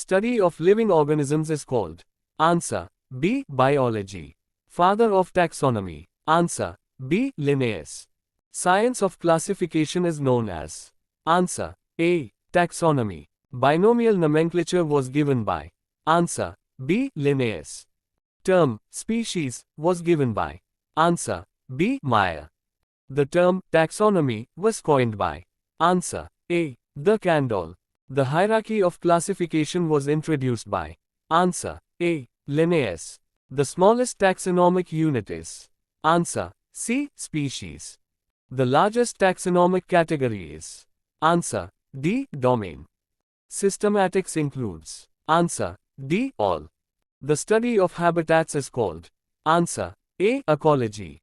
Study of living organisms is called. Answer. B. Biology. Father of taxonomy. Answer. B. Linnaeus. Science of classification is known as. Answer. A. Taxonomy. Binomial nomenclature was given by. Answer. B. Linnaeus. Term, species, was given by. Answer. B. Meyer. The term, taxonomy, was coined by. Answer. A. De Candolle. The hierarchy of classification was introduced by. Answer. A. Linnaeus. The smallest taxonomic unit is. Answer. C. Species. The largest taxonomic category is. Answer. D. Domain. Systematics includes. Answer. D. All. The study of habitats is called. Answer. A. Ecology.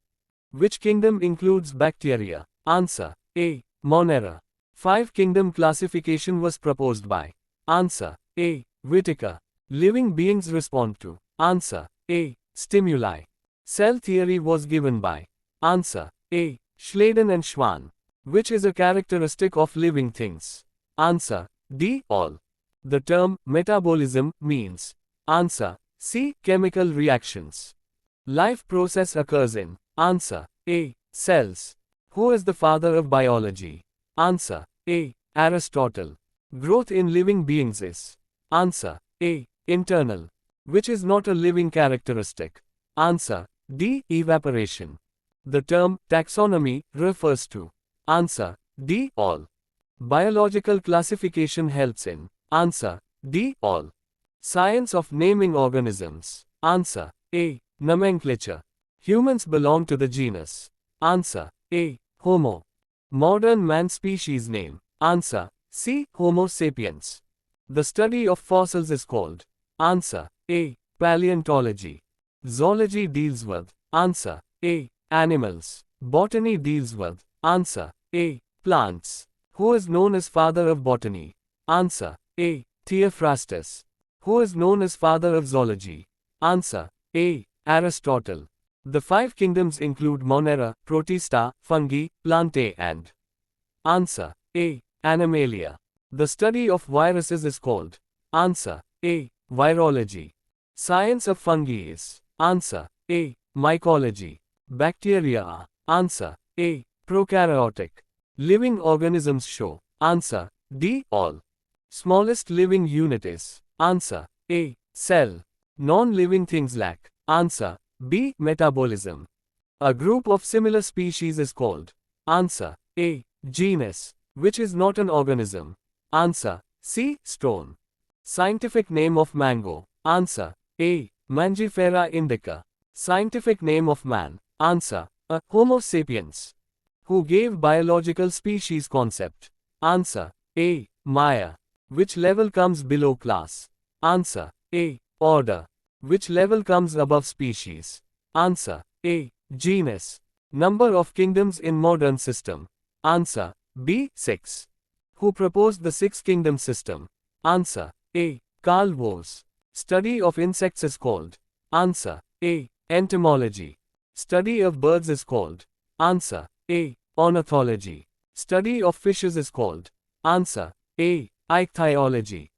Which kingdom includes bacteria? Answer. A. Monera. 5-kingdom classification was proposed by. Answer. A. Whittaker. Living beings respond to. Answer. A. Stimuli. Cell theory was given by. Answer. A. Schladen and Schwann. Which is a characteristic of living things? Answer. D. All. The term metabolism means. Answer. C. Chemical reactions. Life process occurs in. Answer. A. Cells. Who is the father of biology? Answer. A. Aristotle. Growth in living beings is. Answer. A. Internal. Which is not a living characteristic? Answer. D. Evaporation. The term taxonomy refers to. Answer. D. All. Biological classification helps in. Answer. D. All. Science of naming organisms. Answer. A. Nomenclature. Humans belong to the genus. Answer. A. Homo. Modern man species name. Answer. C. Homo sapiens. The study of fossils is called. Answer. A. Paleontology. Zoology deals with. Answer. A. Animals. Botany deals with. Answer. A. Plants. Who is known as father of botany? Answer. A. Theophrastus. Who is known as father of zoology? Answer. A. Aristotle. The 5 kingdoms include Monera, Protista, Fungi, Plantae and. Answer. A. Animalia. The study of viruses is called. Answer. A. Virology. Science of fungi is. Answer. A. Mycology. Bacteria are. Answer. A. Prokaryotic. Living organisms show. Answer. D. All. Smallest living unit is. Answer. A. Cell. Non-living things lack. Answer. B. Metabolism. A group of similar species is called. Answer. A. Genus. Which is not an organism. Answer. C. Stone. Scientific name of mango. Answer. A. Mangifera indica. Scientific name of man. Answer. A. Homo sapiens. Who gave biological species concept? Answer. A. Meyer. Which level comes below class? Answer. A. Order. Which level comes above species? Answer. A. Genus. Number of kingdoms in modern system? Answer. B. 6. Who proposed the 6-kingdom system? Answer. A. Carl Woese. Study of insects is called. Answer. A. Entomology. Study of birds is called. Answer. A. Ornithology. Study of fishes is called. Answer. A. Ichthyology.